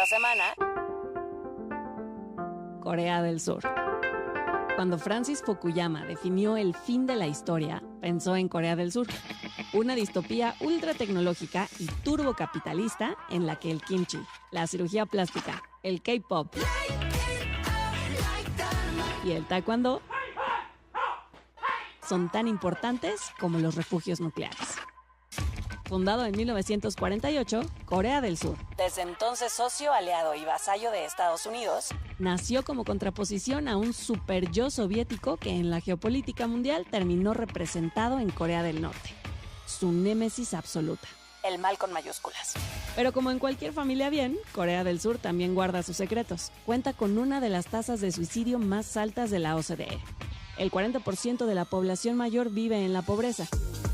esta semana, Corea del Sur. Cuando Francis Fukuyama definió el fin de la historia, pensó en Corea del Sur, una distopía ultra tecnológica y turbocapitalista en la que el kimchi, la cirugía plástica, el K-pop y el taekwondo son tan importantes como los refugios nucleares. Fundado en 1948, Corea del Sur, desde entonces socio, aliado y vasallo de Estados Unidos, nació como contraposición a un super yo soviético que en la geopolítica mundial terminó representado en Corea del Norte, su némesis absoluta, el mal con mayúsculas. Pero como en cualquier familia bien, Corea del Sur también guarda sus secretos. Cuenta con una de las tasas de suicidio más altas de la OCDE. El 40% de la población mayor vive en la pobreza.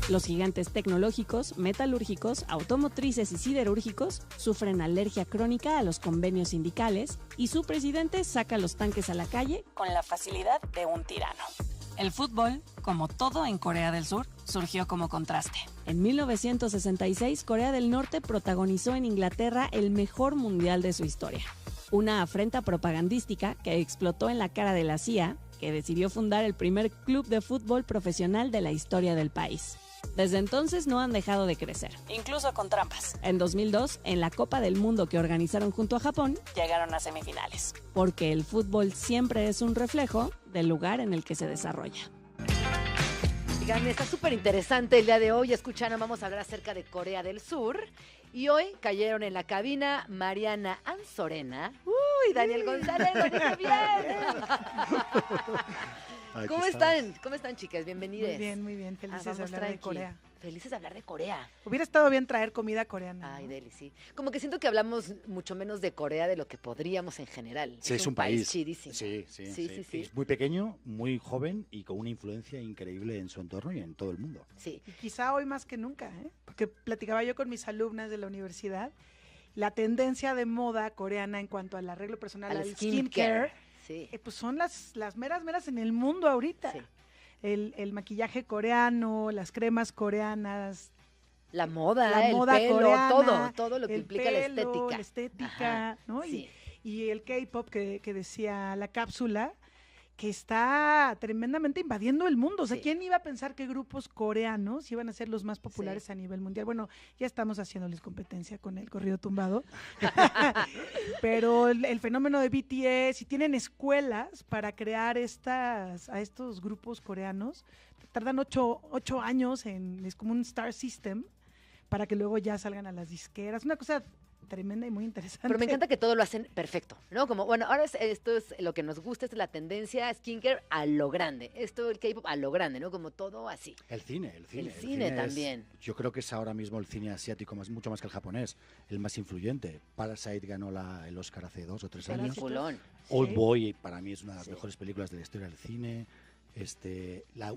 Los gigantes tecnológicos, metalúrgicos, automotrices y siderúrgicos sufren alergia crónica a los convenios sindicales y su presidente saca los tanques a la calle con la facilidad de un tirano. El fútbol, como todo en Corea del Sur, surgió como contraste. En 1966, Corea del Norte protagonizó en Inglaterra el mejor mundial de su historia. Una afrenta propagandística que explotó en la cara de la CIA, que decidió fundar el primer club de fútbol profesional de la historia del país. Desde entonces no han dejado de crecer, incluso con trampas. En 2002, en la Copa del Mundo que organizaron junto a Japón, llegaron a semifinales. Porque el fútbol siempre es un reflejo del lugar en el que se desarrolla. Oigan, está súper interesante el día de hoy. Escucharon, vamos a hablar acerca de Corea del Sur. Y hoy cayeron en la cabina Mariana Anzorena. ¡Uy! Daniel González, ¡qué bien! ¿Cómo están? ¿Cómo están, chicas? Bienvenidas. Muy bien. Felices de hablar de Corea. Felices de hablar de Corea. Hubiera estado bien traer comida coreana. Ay, ¿no? Deli, sí. Como que siento que hablamos mucho menos de Corea de lo que podríamos en general. Sí, es un país chidísimo. Sí. Sí. Es muy pequeño, muy joven y con una influencia increíble en su entorno y en todo el mundo. Sí. Y quizá hoy más que nunca, ¿eh? Porque platicaba yo con mis alumnas de la universidad, la tendencia de moda coreana en cuanto al arreglo personal, al skincare, sí. pues son las meras en el mundo ahorita. Sí. El maquillaje coreano, las cremas coreanas, La moda, el moda pelo, coreana, todo lo que el implica pelo, la estética. Ajá, ¿no? Sí. Y el K-pop que decía la cápsula, que está tremendamente invadiendo el mundo. O sea, Sí. ¿quién iba a pensar que grupos coreanos iban a ser los más populares Sí. a nivel mundial? Bueno, ya estamos haciéndoles competencia con el corrido tumbado. Pero el fenómeno de BTS, y tienen escuelas para crear a estos grupos coreanos, tardan 8 años, es como un star system, para que luego ya salgan a las disqueras. Una cosa tremenda y muy interesante. Pero me encanta que todo lo hacen perfecto, ¿no? Como, bueno, ahora esto es lo que nos gusta, esta es la tendencia skincare a lo grande, esto el K-pop a lo grande, ¿no? Como todo así. El cine También. Yo creo que es ahora mismo el cine asiático mucho más que el japonés, el más influyente. Parasite ganó el Oscar hace 2 o 3 años. Peliculón. Old Sí. Boy para mí es una de las Sí. mejores películas de la historia del cine.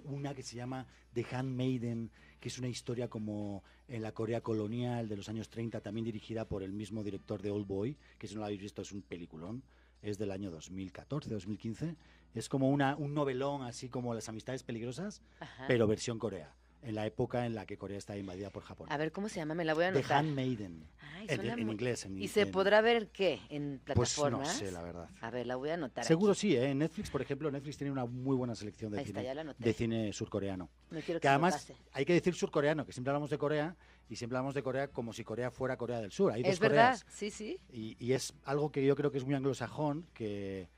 Una que se llama The Handmaiden, que es una historia como en la Corea colonial de los años 30, también dirigida por el mismo director de Old Boy, que si no lo habéis visto es un peliculón, es del año 2014, 2015. Es como un novelón, así como Las amistades peligrosas, Ajá. pero versión Corea, en la época en la que Corea estaba invadida por Japón. A ver, ¿cómo se llama? Me la voy a The anotar. Handmaiden, Ay, en suena muy- inglés. ¿Y se podrá ver qué? ¿En Pues plataformas? no sé, la verdad. A ver, la voy a anotar. Seguro aquí. sí, ¿eh? En Netflix, por ejemplo, Netflix tiene una muy buena selección Ahí está, ya la anoté. de cine surcoreano. No quiero Que se me además pase. hay que decir surcoreano, que siempre hablamos de Corea y siempre hablamos de Corea como si Corea fuera Corea del Sur. Hay dos Es verdad, Coreas. sí. Y es algo que yo creo que es muy anglosajón, que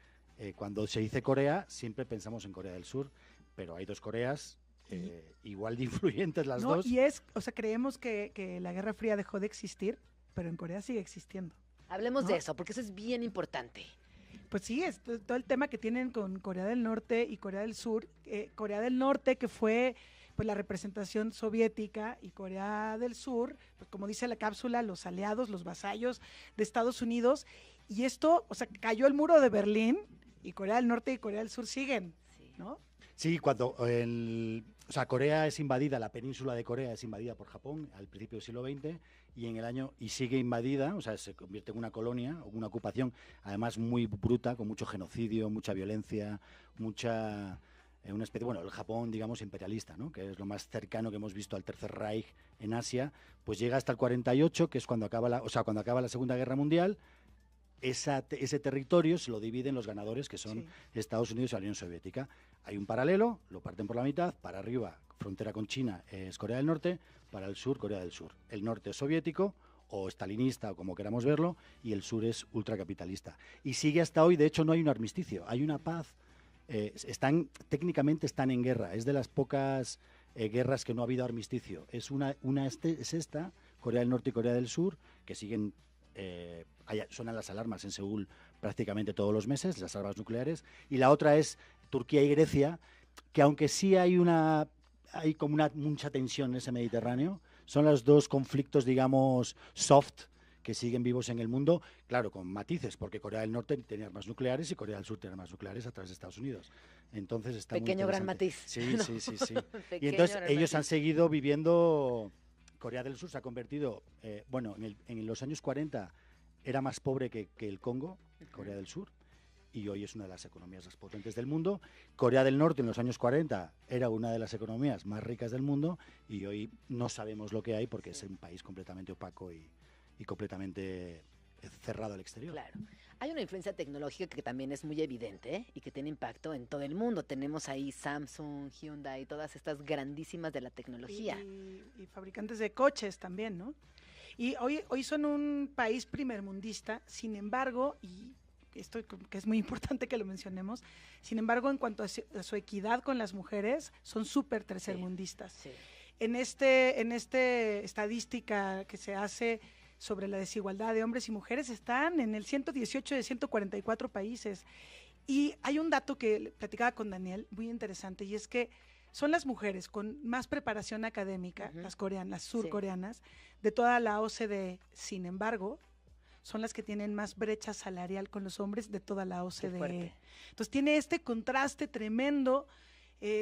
cuando se dice Corea siempre pensamos en Corea del Sur, pero hay dos Coreas igual de influyentes las No, dos. creemos que la Guerra Fría dejó de existir, pero en Corea sigue existiendo. Hablemos ¿No? de eso, porque eso es bien importante. Pues sí, es todo el tema que tienen con Corea del Norte y Corea del Sur. Corea del Norte, que fue pues la representación soviética, y Corea del Sur, pues como dice la cápsula, los aliados, los vasallos de Estados Unidos. Y esto, o sea, cayó el muro de Berlín y Corea del Norte y Corea del Sur siguen, Sí. ¿no? Sí, cuando Corea es invadida, la península de Corea es invadida por Japón al principio del siglo XX y sigue invadida, o sea, se convierte en una colonia, una ocupación, además muy bruta, con mucho genocidio, mucha violencia, una especie, bueno, el Japón, digamos, imperialista, ¿no? Que es lo más cercano que hemos visto al Tercer Reich en Asia, pues llega hasta el 48, que es cuando acaba la Segunda Guerra Mundial, ese territorio se lo dividen los ganadores, que son Estados Unidos y la Unión Soviética. Hay un paralelo, lo parten por la mitad, para arriba, frontera con China, es Corea del Norte, para el sur, Corea del Sur. El norte es soviético, o estalinista, o como queramos verlo, y el sur es ultracapitalista. Y sigue hasta hoy, de hecho no hay un armisticio, hay una paz. Técnicamente están en guerra, es de las pocas guerras que no ha habido armisticio. Es esta, Corea del Norte y Corea del Sur, que siguen, suenan las alarmas en Seúl prácticamente todos los meses, las armas nucleares, y la otra es Turquía y Grecia, que aunque sí hay como mucha tensión en ese Mediterráneo, son los dos conflictos, digamos, soft, que siguen vivos en el mundo, claro, con matices, porque Corea del Norte tiene armas nucleares y Corea del Sur tiene armas nucleares a través de Estados Unidos. Entonces está pequeño muy gran matiz. Sí, ¿no? sí. Y entonces ellos han seguido viviendo. Corea del Sur se ha convertido, en los años 40 era más pobre que el Congo, Corea del Sur, y hoy es una de las economías más potentes del mundo. Corea del Norte en los años 40 era una de las economías más ricas del mundo, y hoy no sabemos lo que hay porque es un país completamente opaco y completamente cerrado al exterior. Claro. Hay una influencia tecnológica que también es muy evidente, ¿eh? Y que tiene impacto en todo el mundo. Tenemos ahí Samsung, Hyundai, todas estas grandísimas de la tecnología. Y fabricantes de coches también, ¿no? Y hoy son un país primermundista, sin embargo, y esto que es muy importante que lo mencionemos, sin embargo, en cuanto a su equidad con las mujeres, son súper tercermundistas. Sí. En este estadística que se hace sobre la desigualdad de hombres y mujeres, están en el 118 de 144 países. Y hay un dato que platicaba con Daniel, muy interesante, y es que son las mujeres con más preparación académica, las surcoreanas, de toda la OCDE. Sin embargo, son las que tienen más brecha salarial con los hombres de toda la OCDE. Entonces tiene este contraste tremendo,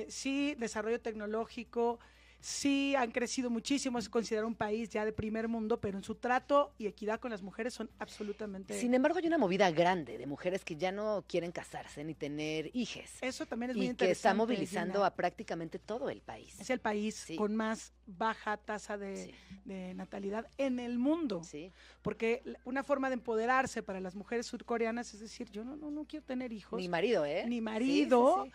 sí, desarrollo tecnológico, sí han crecido muchísimo, es considerado un país ya de primer mundo, pero en su trato y equidad con las mujeres son absolutamente... Sin embargo, hay una movida grande de mujeres que ya no quieren casarse ni tener hijes. Eso también es muy Y interesante. que está movilizando Gina. a prácticamente todo el país. Es el país con más baja tasa de natalidad en el mundo. Sí. Porque una forma de empoderarse para las mujeres surcoreanas es decir, yo no quiero tener hijos. Ni marido, ¿eh? Ni marido.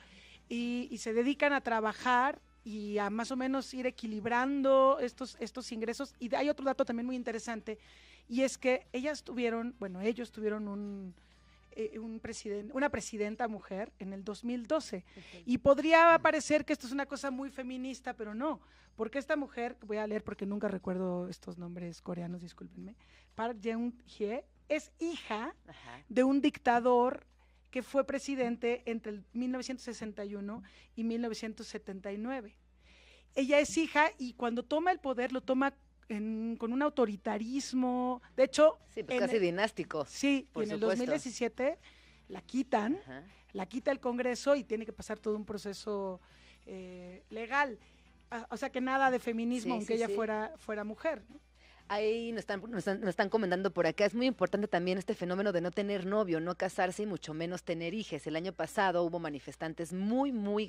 Sí. Y se dedican a trabajar y a más o menos ir equilibrando estos ingresos. Y hay otro dato también muy interesante, y es que ellos tuvieron una presidenta mujer en el 2012. Y podría parecer que esto es una cosa muy feminista, pero no, porque esta mujer, voy a leer porque nunca recuerdo estos nombres coreanos, discúlpenme, Park Geun-hye, es hija de un dictador que fue presidente entre el 1961 y 1979. Ella es hija y cuando toma el poder lo toma con un autoritarismo, de hecho... Sí, pues casi dinástico. Sí, por y en el supuesto. 2017 la quitan, la quita el Congreso y tiene que pasar todo un proceso legal. O sea que nada de feminismo, aunque ella fuera mujer, ¿no? Ahí nos están comentando por acá, es muy importante también este fenómeno de no tener novio, no casarse y mucho menos tener hijes. El año pasado hubo manifestaciones muy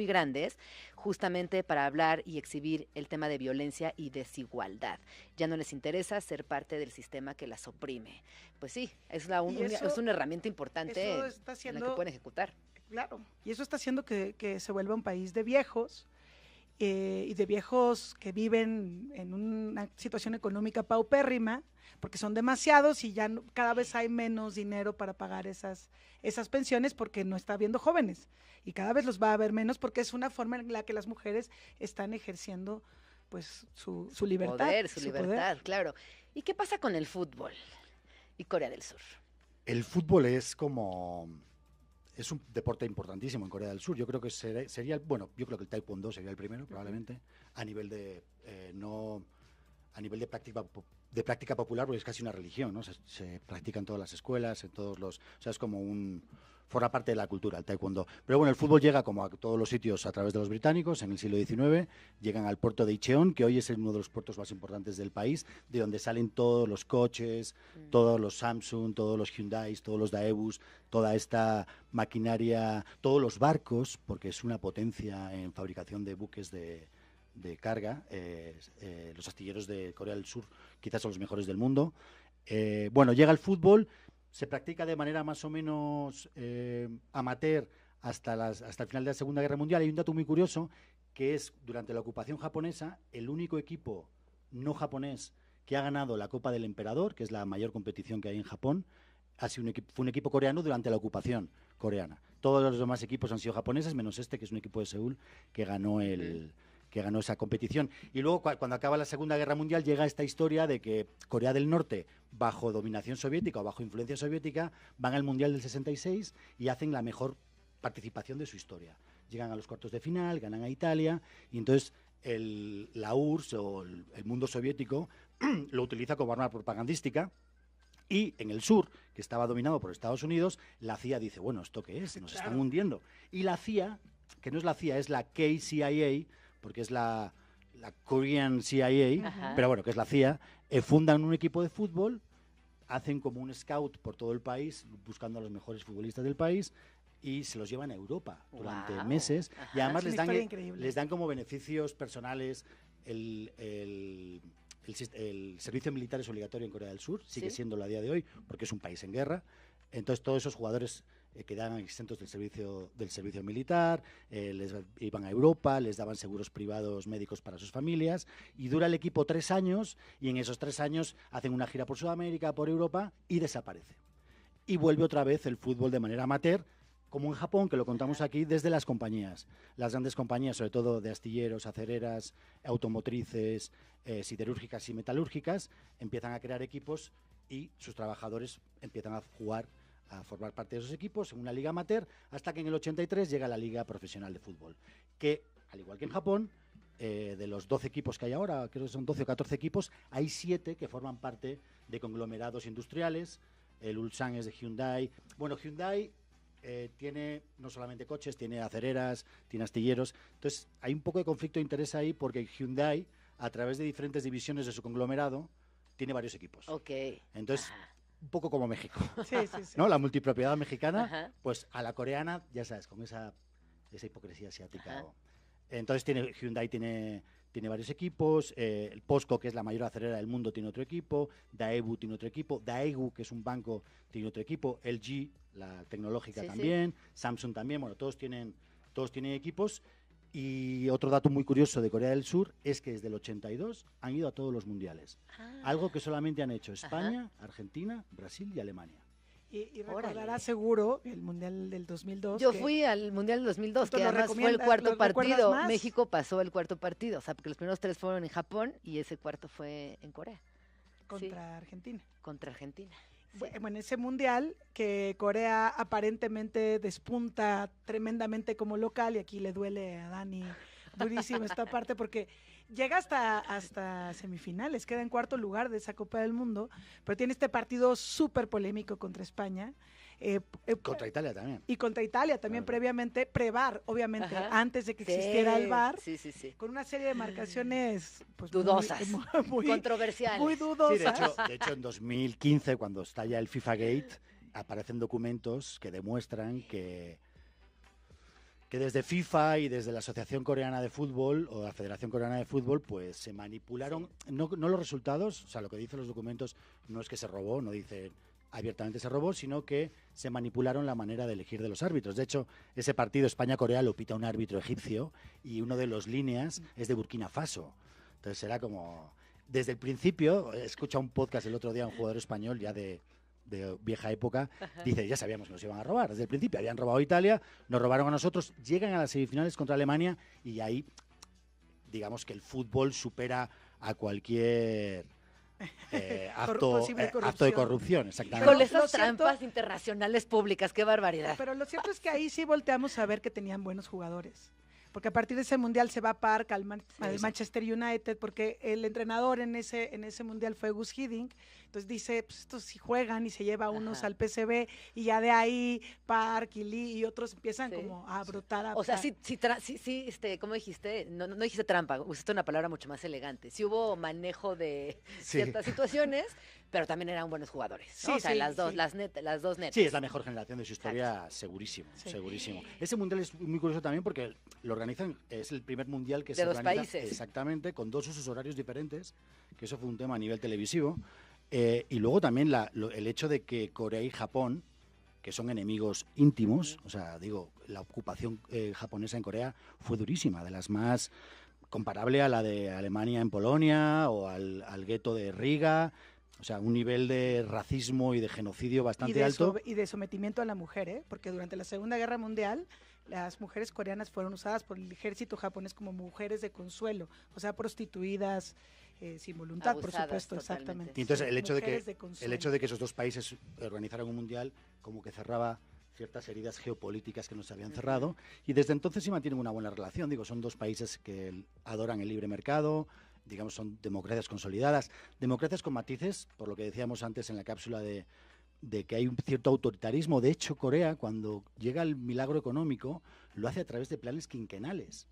grandes, justamente para hablar y exhibir el tema de violencia y desigualdad. Ya no les interesa ser parte del sistema que las oprime. Pues sí, es una herramienta importante en la que pueden ejecutar. Claro, y eso está haciendo que se vuelva un país de viejos, y de viejos que viven en una situación económica paupérrima, porque son demasiados y ya cada vez hay menos dinero para pagar esas pensiones porque no está habiendo jóvenes, y cada vez los va a haber menos porque es una forma en la que las mujeres están ejerciendo pues su libertad. Su libertad, claro. ¿Y qué pasa con el fútbol y Corea del Sur? El fútbol es un deporte importantísimo en Corea del Sur. Yo creo que sería yo creo que el taekwondo sería el primero, probablemente, a nivel de práctica popular, porque es casi una religión, ¿no? Se practica en todas las escuelas, o sea, es como forma parte de la cultura, el taekwondo. Pero bueno, el fútbol llega como a todos los sitios a través de los británicos en el siglo XIX, llegan al puerto de Incheon, que hoy es uno de los puertos más importantes del país, de donde salen todos los coches, todos los Samsung, todos los Hyundai, todos los Daewoo, toda esta maquinaria, todos los barcos, porque es una potencia en fabricación de buques de carga. Los astilleros de Corea del Sur quizás son los mejores del mundo. Bueno, llega el fútbol, se practica de manera más o menos amateur hasta el final de la Segunda Guerra Mundial. Hay un dato muy curioso, que es, durante la ocupación japonesa, el único equipo no japonés que ha ganado la Copa del Emperador, que es la mayor competición que hay en Japón, fue un equipo coreano durante la ocupación coreana. Todos los demás equipos han sido japoneses, menos este, que es un equipo de Seúl, que ganó esa competición. Y luego, cuando acaba la Segunda Guerra Mundial, llega esta historia de que Corea del Norte, bajo dominación soviética o bajo influencia soviética, van al Mundial del 66 y hacen la mejor participación de su historia. Llegan a los cuartos de final, ganan a Italia, y entonces la URSS o el mundo soviético lo utiliza como arma propagandística. Y en el sur, que estaba dominado por Estados Unidos, la CIA dice, bueno, ¿esto qué es? Nos están hundiendo. Y la CIA, que no es la CIA, es la KCIA, porque es la Korean CIA, pero bueno, que es la CIA, fundan un equipo de fútbol, hacen como un scout por todo el país, buscando a los mejores futbolistas del país, y se los llevan a Europa durante meses. Y además les dan como beneficios personales. El servicio militar es obligatorio en Corea del Sur, sigue siéndolo a día de hoy, porque es un país en guerra. Entonces todos esos jugadores quedaban exentos del servicio militar, les iban a Europa, les daban seguros privados médicos para sus familias, y dura el equipo 3 años, y en esos 3 años hacen una gira por Sudamérica, por Europa, y desaparece. Y vuelve otra vez el fútbol de manera amateur, como en Japón, que lo contamos aquí, desde las compañías. Las grandes compañías, sobre todo de astilleros, acereras, automotrices, siderúrgicas y metalúrgicas, empiezan a crear equipos y sus trabajadores empiezan a formar parte de esos equipos en una liga amateur, hasta que en el 83 llega la Liga Profesional de Fútbol, que, al igual que en Japón, de los 12 equipos que hay ahora, creo que son 12 o 14 equipos, hay 7 que forman parte de conglomerados industriales. El Ulsan es de Hyundai. Bueno, Hyundai tiene no solamente coches, tiene acereras, tiene astilleros. Entonces, hay un poco de conflicto de interés ahí, porque Hyundai, a través de diferentes divisiones de su conglomerado, tiene varios equipos. Entonces, un poco como México. Sí. ¿No? La multipropiedad mexicana, pues a la coreana, ya sabes, con esa hipocresía asiática. Entonces, Hyundai tiene varios equipos. El POSCO, que es la mayor acerera del mundo, tiene otro equipo. Daewoo tiene otro equipo. Daewoo, que es un banco, tiene otro equipo. LG, la tecnológica, también. Samsung también. Bueno, todos tienen equipos. Y otro dato muy curioso de Corea del Sur es que desde el 82 han ido a todos los mundiales. Algo que solamente han hecho España, Argentina, Brasil y Alemania. Y recordarás seguro el Mundial del 2002. Yo fui al Mundial del 2002, que además fue el cuarto partido. México pasó el cuarto partido, o sea, porque los primeros 3 fueron en Japón y ese cuarto fue en Corea. Contra Argentina. Contra Argentina. Sí. Bueno, ese Mundial que Corea aparentemente despunta tremendamente como local, y aquí le duele a Dani durísimo esta parte, porque llega hasta semifinales, queda en cuarto lugar de esa Copa del Mundo, pero tiene este partido súper polémico contra España. Contra Italia también. Y contra Italia también, previamente, pre-VAR, obviamente, antes de que existiera el VAR, con una serie de marcaciones pues, dudosas, muy controversiales. Muy dudosas. Sí, de hecho, en 2015, cuando estalla el FIFA Gate, aparecen documentos que demuestran que desde FIFA y desde la Asociación Coreana de Fútbol o la Federación Coreana de Fútbol, pues se manipularon, no los resultados, o sea, lo que dicen los documentos no es que se robó, no dice abiertamente se robó, sino que se manipularon la manera de elegir de los árbitros. De hecho, ese partido España-Corea lo pita un árbitro egipcio y uno de los líneas es de Burkina Faso. Entonces era como, desde el principio, escucha un podcast el otro día, un jugador español ya de vieja época, dice, ya sabíamos que nos iban a robar. Desde el principio habían robado a Italia, nos robaron a nosotros, llegan a las semifinales contra Alemania y ahí, digamos que el fútbol supera a cualquier acto de corrupción, exactamente. Con esas trampas internacionales públicas, qué barbaridad. Pero lo cierto es que ahí sí volteamos a ver que tenían buenos jugadores. Porque a partir de ese mundial se va a Park al Manchester United, porque el entrenador en ese mundial fue Gus Hiddink. Entonces dice, pues estos sí juegan, y se lleva unos al PSV, y ya de ahí Park y Lee y otros empiezan como a brotar. O sea, sí, ¿cómo dijiste? No dijiste trampa, usaste una palabra mucho más elegante. Sí hubo manejo de ciertas situaciones, pero también eran buenos jugadores, ¿no? Las dos netas. Sí, es la mejor generación de su historia, segurísimo. Ese mundial es muy curioso también porque lo organizan, es el primer mundial que se organiza países. Exactamente, con 2 usos horarios diferentes, que eso fue un tema a nivel televisivo. Y luego también el hecho de que Corea y Japón, que son enemigos íntimos, o sea, digo, la ocupación japonesa en Corea fue durísima, de las más comparable a la de Alemania en Polonia o al gueto de Riga, o sea, un nivel de racismo y de genocidio bastante alto. Y de sometimiento a la mujer, ¿eh? Porque durante la Segunda Guerra Mundial las mujeres coreanas fueron usadas por el ejército japonés como mujeres de consuelo, o sea, prostituidas sin voluntad, Abusadas, por supuesto, totalmente. exactamente. Y entonces Sí, el hecho de que esos dos países organizaran un mundial como que cerraba ciertas heridas geopolíticas que nos habían cerrado, y desde entonces sí mantienen una buena relación. Digo, son dos países que adoran el libre mercado, digamos, son democracias consolidadas, democracias con matices, por lo que decíamos antes en la cápsula de que hay un cierto autoritarismo. De hecho, Corea, cuando llega el milagro económico, lo hace a través de planes quinquenales.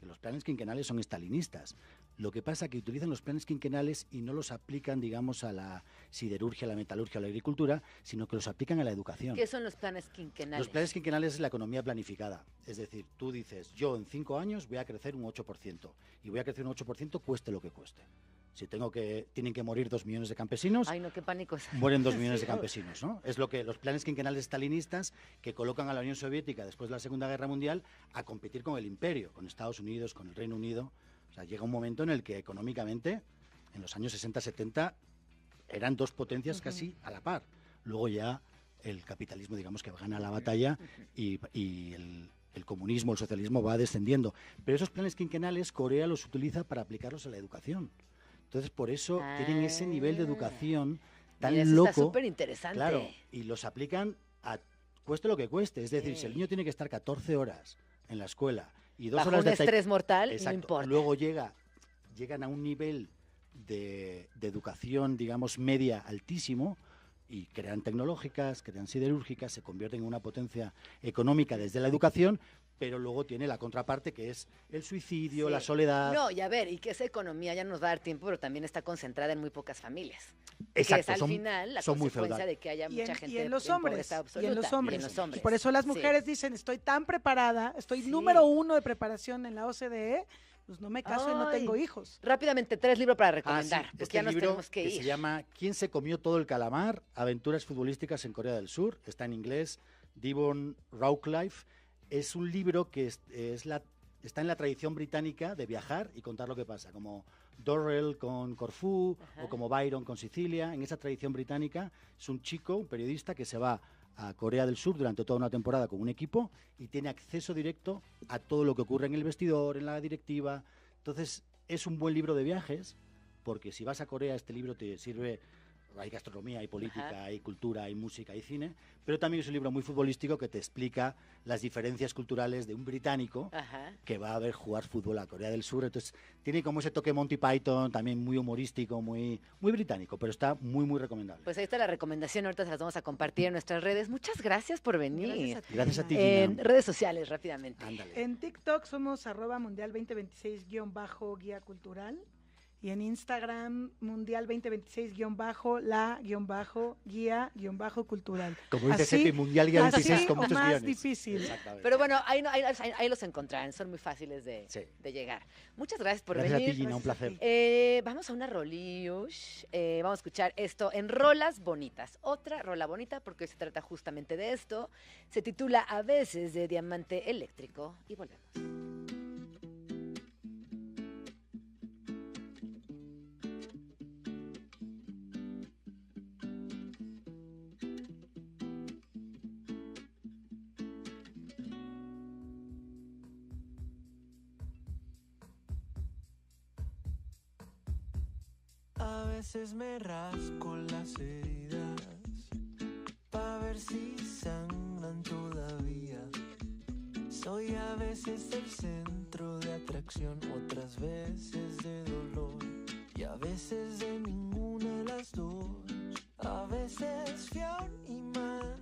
Los planes quinquenales son estalinistas. Lo que pasa es que utilizan los planes quinquenales y no los aplican, digamos, a la siderurgia, a la metalurgia, a la agricultura, sino que los aplican a la educación. ¿Qué son los planes quinquenales? Los planes quinquenales es la economía planificada. Es decir, tú dices, yo en 5 años voy a crecer un 8%. Y voy a crecer un 8% cueste lo que cueste. Si tienen que morir 2 millones de campesinos, Ay, no, qué pánico. mueren 2 millones de campesinos, ¿no? Es lo que los planes quinquenales estalinistas que colocan a la Unión Soviética después de la Segunda Guerra Mundial a competir con el imperio, con Estados Unidos, con el Reino Unido. O sea, llega un momento en el que económicamente, en los años 60-70, eran dos potencias casi a la par. Luego ya el capitalismo, digamos, que gana la batalla y el comunismo, el socialismo va descendiendo. Pero esos planes quinquenales Corea los utiliza para aplicarlos a la educación. Entonces, por eso tienen ese nivel de educación tan Mira, eso loco. está súper interesante. Claro, y los aplican a cueste lo que cueste. Es decir, si el niño tiene que estar 14 horas en la escuela y 2 Bajo horas un de estrés mortal, Exacto. no importa. Luego llegan a un nivel de educación, digamos, media altísimo, y crean tecnológicas, crean siderúrgicas, se convierten en una potencia económica desde la educación, pero luego tiene la contraparte, que es el suicidio, Sí. la soledad. No, y a ver, y que esa economía ya nos va a dar tiempo, pero también está concentrada en muy pocas familias. Exacto, que es al final la son muy consecuencia feudales. de que haya Y mucha en, gente y en los en hombres, pobreza y absoluta. en los hombres. Y en los hombres. Y por eso las Sí. mujeres dicen, estoy tan preparada, estoy Sí. número 1 de preparación en la OCDE, pues no me caso y no Ay. tengo hijos. Rápidamente, 3 libros para Ah, recomendar, sí, porque este ya nos libro tenemos que ir. se llama ¿Quién se comió todo el calamar? Aventuras futbolísticas en Corea del Sur. Está en inglés, Devon Rawcliffe. Es un libro que está en la tradición británica de viajar y contar lo que pasa, como Dorrell con Corfú o como Byron con Sicilia. En esa tradición británica es un chico, un periodista, que se va a Corea del Sur durante toda una temporada con un equipo y tiene acceso directo a todo lo que ocurre en el vestidor, en la directiva. Entonces, es un buen libro de viajes, porque si vas a Corea, este libro te sirve. Hay gastronomía, hay política, hay cultura, hay música, hay cine, pero también es un libro muy futbolístico que te explica las diferencias culturales de un británico Ajá. que va a ver jugar fútbol a Corea del Sur. Entonces, tiene como ese toque Monty Python, también muy humorístico, muy británico, pero está muy, muy recomendable. Pues ahí está la recomendación, ahorita se las vamos a compartir en nuestras redes. Muchas gracias por venir. Gracias a ti, En Gina. redes sociales, rápidamente. Ándale. En TikTok somos @mundial 2026-guía cultural. Y en Instagram, mundial 2026-la-guía-cultural. Como dice Así- Sepi, Mundial Guía 26 así con o muchos más guiones. difícil. Exactamente. Pero bueno, ahí los encontrarán, son muy fáciles Sí. de llegar. Muchas gracias por Gracias a ti, venir. Gina, un placer. Vamos a una rolillos. Vamos a escuchar esto en Rolas Bonitas. Otra rola bonita, porque hoy se trata justamente de esto. Se titula A veces de Diamante Eléctrico. Y volvemos. A veces me rasco las heridas pa' ver si sangran todavía. Soy a veces el centro de atracción, otras veces de dolor y a veces de ninguna de las dos. A veces fui a un imán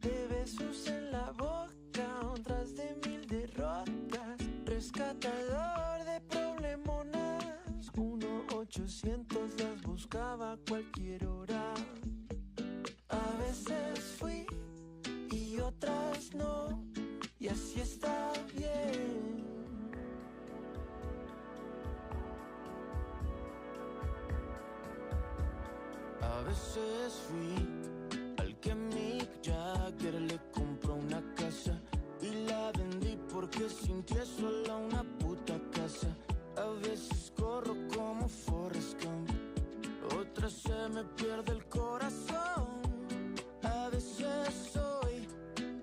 de besos en la boca, otras de 1000 derrotas. Rescatador de problemonas, 1-800 las buscaba a cualquier hora. A veces fui y otras no, y así está bien. veces fui al que Mick Jagger le compró una casa y la vendí porque sintió sola una puta casa. A veces corro como Forrest Gump, otras se me pierde el corazón. A veces soy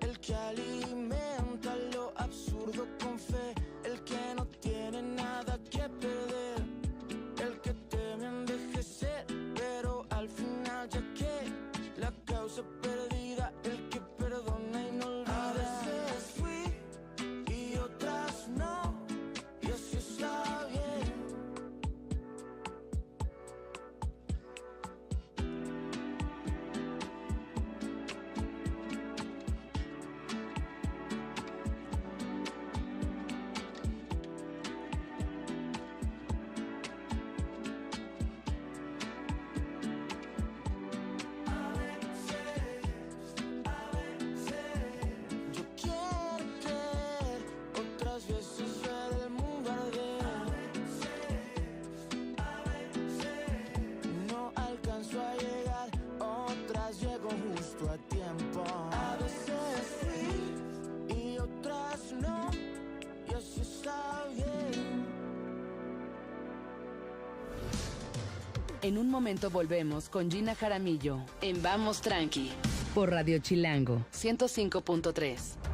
el que alimenta lo absurdo con fe, el que no tiene nada que perder, el que teme envejecer, pero al final ya que la causa perdida, el que perdona y no olvida. A veces fui y otras no, y así está bien. Yo quiero creer, otras veces ver el mundo arder. No alcanzo a llegar, otras llego justo a tiempo. A veces fui y otras no, y así está bien. En un momento volvemos con Gina Jaramillo en Vamos Tranqui por Radio Chilango 105.3.